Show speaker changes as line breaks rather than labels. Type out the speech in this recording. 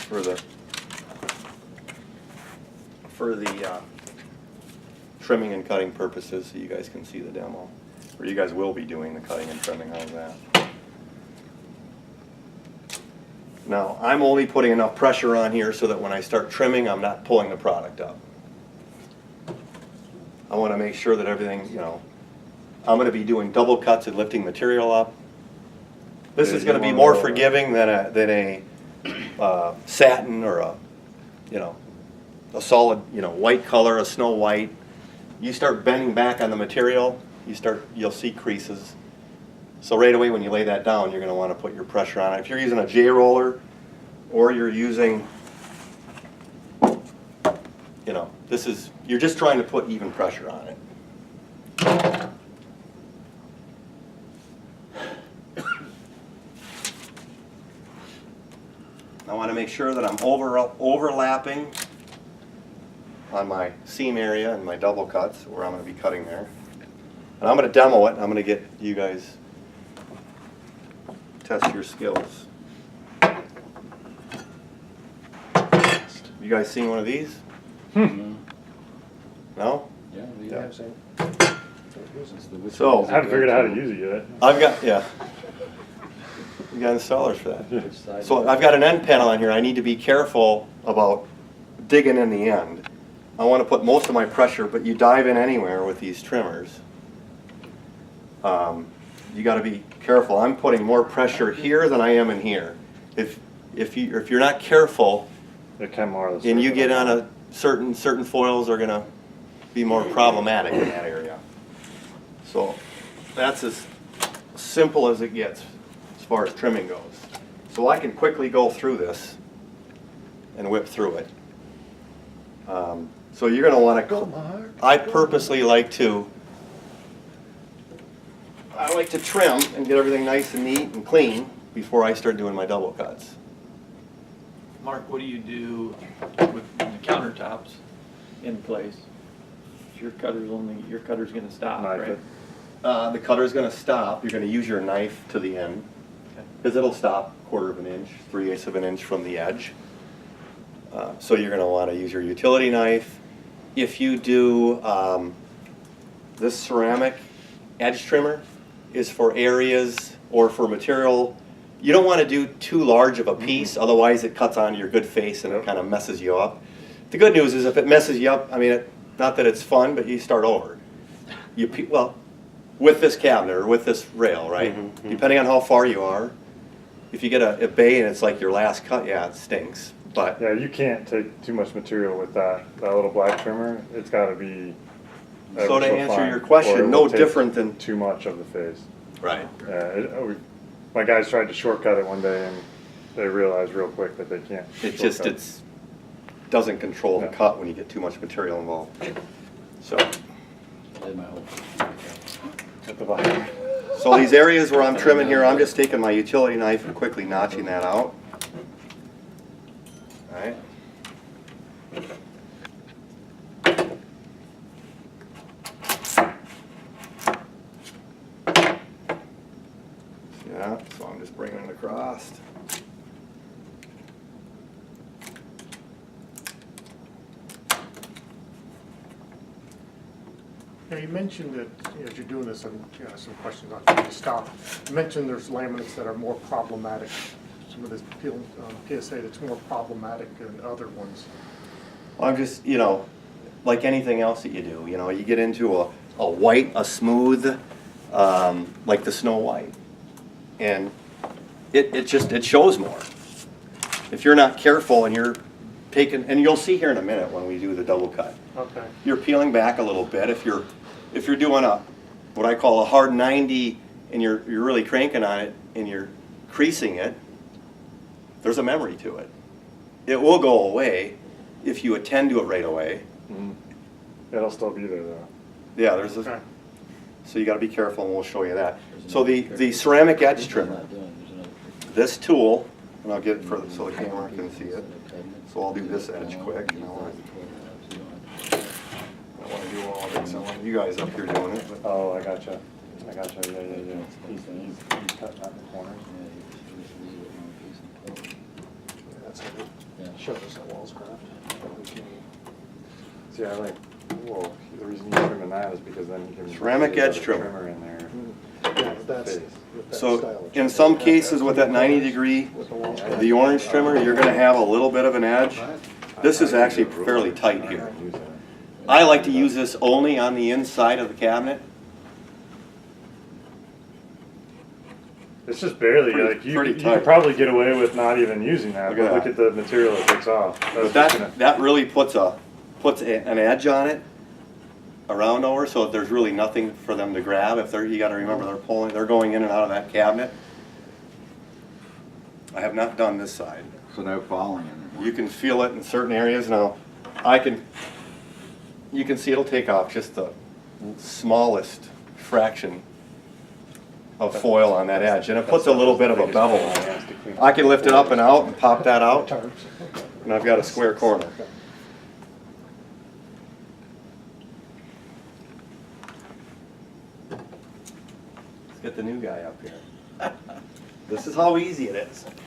for the trimming and cutting purposes, so you guys can see the demo. Or you guys will be doing the cutting and trimming, how's that? Now, I'm only putting enough pressure on here so that when I start trimming, I'm not pulling the product up. I want to make sure that everything, you know, I'm going to be doing double cuts and lifting material up. This is going to be more forgiving than a satin or a, you know, a solid, you know, white color, a snow white. You start bending back on the material, you'll see creases. So right away when you lay that down, you're going to want to put your pressure on it. If you're using a J-roller or you're using, you know, you're just trying to put even pressure on it. I want to make sure that I'm overlapping on my seam area and my double cuts where I'm going to be cutting there. And I'm going to demo it. I'm going to get you guys test your skills. You guys seen one of these? No?
Yeah, we
Yeah.
have some.
So
I haven't figured out how to use it yet.
I've got, yeah. You got installers for that. So I've got an end panel on here. I need to be careful about digging in the end. I want to put most of my pressure, but you dive in anywhere with these trimmers. You got to be careful. I'm putting more pressure here than I am in here. If you're not careful,
It can mar the
and you
surface.
get on a certain foils are going to be more problematic in that area. So that's as simple as it gets as far as trimming goes. So I can quickly go through this and whip through it. So you're going to want to, I purposely like to trim and get everything nice and neat and clean before I start doing my double cuts.
Mark, what do you do with the countertops in place? Your cutter's gonna stop,
Knife
right?
it.
The cutter's going to stop. You're going to use your knife to the end because it'll stop 1/4 of an inch, 3/8 of an inch from the edge. So you're going to want to use your utility knife. If you do this ceramic edge trimmer is for areas or for material. You don't want to do too large of a piece, otherwise it cuts onto your good face and it kind of messes you up. The good news is if it messes you up, I mean, not that it's fun, but you start over. Well, with this cabinet or with this rail, right? Depending on how far you are. If you get a bay and it's like your last cut, yeah, it stinks. But
Yeah, you can't take too much material with that little black trimmer. It's got to be.
So to
ever
answer
fine,
your question,
or it
no
will take
different than
too much of the face.
right.
My guys tried to shortcut it one day and they realized real quick that they can't.
It just
shortcut.
doesn't control the
Yeah.
cut when you get too much material involved. So.
Did my whole.
At the bottom.
So these areas where I'm trimming here, I'm just taking my utility knife and quickly notching that out. All right. Yeah, so I'm just bringing it across.
Yeah, you mentioned that, as you're doing this, and some questions on trying to stop. You mentioned there's laminates that are more problematic, some of this PSA that's more problematic than other ones.
Well, I'm just, you know, like anything else that you do, you know, you get into a white, a smooth, like the Snow White, and it shows more. If you're not careful and you're taking, and you'll see here in a minute when we do the double cut,
Okay.
you're peeling back a little bit. If you're doing what I call a hard 90 and you're really cranking on it and you're creasing it, there's a memory to it. It will go away if you attend to it right away.
It'll still be there though.
Yeah, there's a,
Okay.
so you got to be careful, and we'll show you that. So the ceramic edge trimmer, this tool, and I'll get it for so the camera can see it. So I'll do this edge quick. I don't want to do all of it, so I want you guys up here doing it. But
Oh, I gotcha. Yeah. He's cutting out the corners.
That's it.
Yeah,
shows us that wall's cracked.
See, I like, well, the reason you're trimming that is because then you can.
Ceramic
put a
edge trimmer.
Trimmer in there.
Yeah, that's,
Face.
with that
So
style of
in
trim.
some cases with that 90-degree,
With the walls
Yeah,
cracked.
the orange trimmer, you're gonna have a little bit of an edge. This is
I
actually
use a ruler.
fairly tight
I
here.
don't use it.
I like to use this only on the inside of the cabinet.
It's just barely,
Pretty-
like, you
pretty
could
tight.
probably get away with not even using that,
Look at
but look
that.
at the material it takes off.
But
That's just gonna-
that really puts an edge on it, a round over, so that there's really nothing for them to grab. If they're, you gotta remember, they're going in and out of that cabinet. I have not done this side.
So no falling in there.
You can feel it in certain areas now. You can see it'll take off just the smallest fraction of foil on that edge, and it puts a little bit of a bevel on it. I can lift it up and out and pop that out,
Tarps.
and I've got a square corner. Let's get the new guy up here. This is how easy it is.